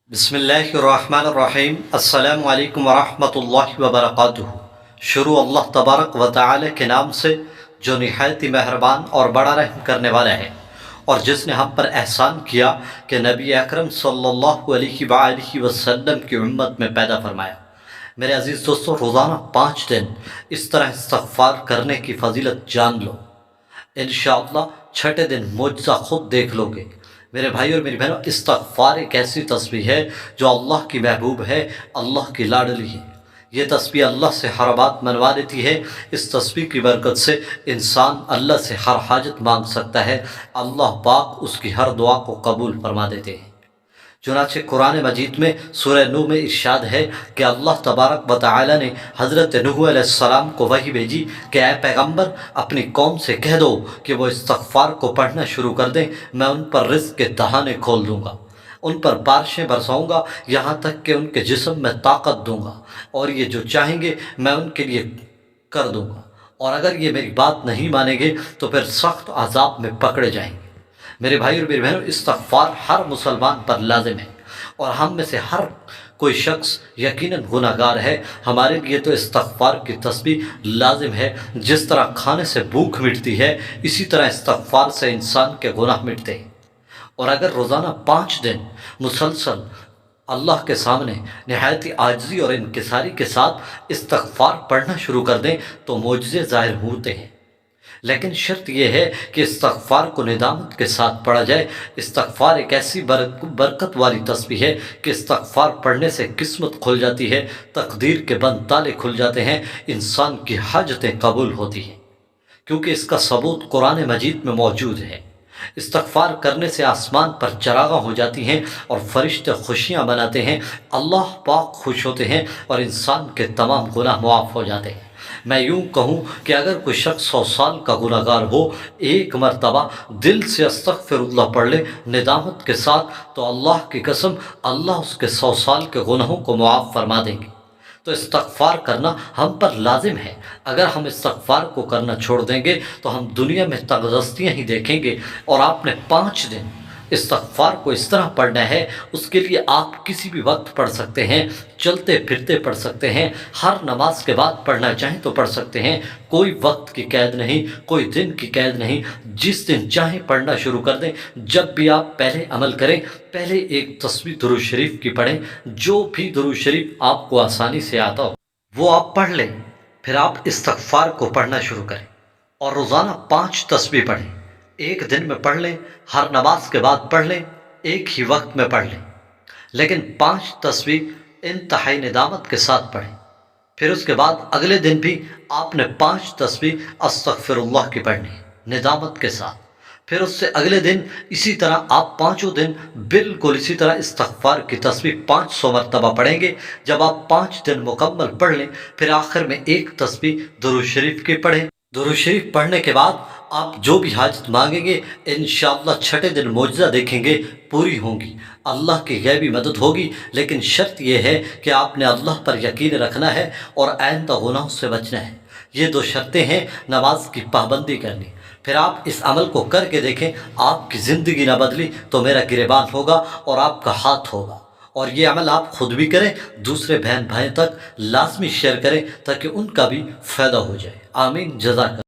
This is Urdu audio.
بسم اللہ الرحمن الرحیم السلام علیکم ورحمۃ اللہ وبرکاتہ۔ شروع اللہ تبارک و تعالی کے نام سے جو نہایت ہی مہربان اور بڑا رحم کرنے والا ہے، اور جس نے ہم پر احسان کیا کہ نبی اکرم صلی اللہ علیہ وآلہ وسلم کی امت میں پیدا فرمایا۔ میرے عزیز دوستو، روزانہ 5 دن اس طرح استغفار کرنے کی فضیلت جان لو، انشاءاللہ چھٹے دن معجزہ خود دیکھ لو گے۔ میرے بھائی اور میری بہنوں، استغفار ایک ایسی تسبیح ہے جو اللہ کی محبوب ہے، اللہ کی لاڈلی ہے۔ یہ تسبیح اللہ سے ہر بات منوا دیتی ہے۔ اس تسبیح کی برکت سے انسان اللہ سے ہر حاجت مانگ سکتا ہے، اللہ پاک اس کی ہر دعا کو قبول فرما دیتے ہیں۔ چنانچہ قرآن مجید میں سورہ نوح میں ارشاد ہے کہ اللہ تبارک و تعالی نے حضرت نوح علیہ السلام کو وحی بھیجی کہ اے پیغمبر، اپنی قوم سے کہہ دو کہ وہ استغفار کو پڑھنا شروع کر دیں، میں ان پر رزق کے دہانے کھول دوں گا، ان پر بارشیں برساؤں گا، یہاں تک کہ ان کے جسم میں طاقت دوں گا، اور یہ جو چاہیں گے میں ان کے لیے کر دوں گا، اور اگر یہ میری بات نہیں مانیں گے تو پھر سخت عذاب میں پکڑے جائیں گے۔ میرے بھائی اور میری بہنوں، استغفار ہر مسلمان پر لازم ہے، اور ہم میں سے ہر کوئی شخص یقیناً گناہ گار ہے۔ ہمارے لیے تو استغفار کی تسبیح لازم ہے۔ جس طرح کھانے سے بھوک مٹتی ہے، اسی طرح استغفار سے انسان کے گناہ مٹتے ہیں۔ اور اگر روزانہ 5 دن مسلسل اللہ کے سامنے نہایت عاجزی اور انکساری کے ساتھ استغفار پڑھنا شروع کر دیں تو معجزے ظاہر ہوتے ہیں، لیکن شرط یہ ہے کہ استغفار کو ندامت کے ساتھ پڑھا جائے۔ استغفار ایک ایسی برکت والی تسبیح ہے کہ استغفار پڑھنے سے قسمت کھل جاتی ہے، تقدیر کے بند تالے کھل جاتے ہیں، انسان کی حاجتیں قبول ہوتی ہیں، کیونکہ اس کا ثبوت قرآن مجید میں موجود ہے۔ استغفار کرنے سے آسمان پر چراغاں ہو جاتی ہیں اور فرشتے خوشیاں مناتے ہیں، اللہ پاک خوش ہوتے ہیں اور انسان کے تمام گناہ معاف ہو جاتے ہیں۔ میں یوں کہوں کہ اگر کوئی شخص 100 سال کا گناہ گار ہو، ایک مرتبہ دل سے استغفر اللہ پڑھ لے ندامت کے ساتھ، تو اللہ کی قسم اللہ اس کے 100 سال کے گناہوں کو معاف فرما دیں گے۔ تو استغفار کرنا ہم پر لازم ہے۔ اگر ہم استغفار کو کرنا چھوڑ دیں گے تو ہم دنیا میں تنگدستیاں ہی دیکھیں گے۔ اور آپ نے 5 دن استغفار کو اس طرح پڑھنا ہے، اس کے لیے آپ کسی بھی وقت پڑھ سکتے ہیں، چلتے پھرتے پڑھ سکتے ہیں، ہر نماز کے بعد پڑھنا چاہیں تو پڑھ سکتے ہیں، کوئی وقت کی قید نہیں، کوئی دن کی قید نہیں، جس دن چاہیں پڑھنا شروع کر دیں۔ جب بھی آپ پہلے عمل کریں، پہلے ایک تسبیح درود شریف کی پڑھیں، جو بھی درود شریف آپ کو آسانی سے آتا ہو وہ آپ پڑھ لیں، پھر آپ استغفار کو پڑھنا شروع کریں، اور روزانہ 5 تسبیح پڑھیں۔ ایک دن میں پڑھ لیں، ہر نماز کے بعد پڑھ لیں، ایک ہی وقت میں پڑھ لیں، لیکن 5 تسبیح انتہائی ندامت کے ساتھ پڑھیں۔ پھر اس کے بعد اگلے دن بھی آپ نے 5 تسبیح استغفر اللہ کی پڑھنی ہے ندامت کے ساتھ۔ پھر اس سے اگلے دن اسی طرح آپ 5 دن بالکل اسی طرح استغفار کی تسبیح 500 مرتبہ پڑھیں گے۔ جب آپ 5 دن مکمل پڑھ لیں، پھر آخر میں ایک تسبیح درود شریف کی پڑھیں۔ درود شریف پڑھنے کے بعد آپ جو بھی حاجت مانگیں گے، انشاءاللہ چھٹے دن معجزہ دیکھیں گے، پوری ہوں گی، اللہ کی غیبی مدد ہوگی۔ لیکن شرط یہ ہے کہ آپ نے اللہ پر یقین رکھنا ہے اور آئندہ گناہوں سے بچنا ہے۔ یہ 2 شرطیں ہیں، نماز کی پابندی کرنی۔ پھر آپ اس عمل کو کر کے دیکھیں، آپ کی زندگی نہ بدلی تو میرا گریبان ہوگا اور آپ کا ہاتھ ہوگا۔ اور یہ عمل آپ خود بھی کریں، دوسرے بہن بھائیوں تک لازمی شیئر کریں تاکہ ان کا بھی فائدہ ہو جائے۔ آمین، جزاک اللہ۔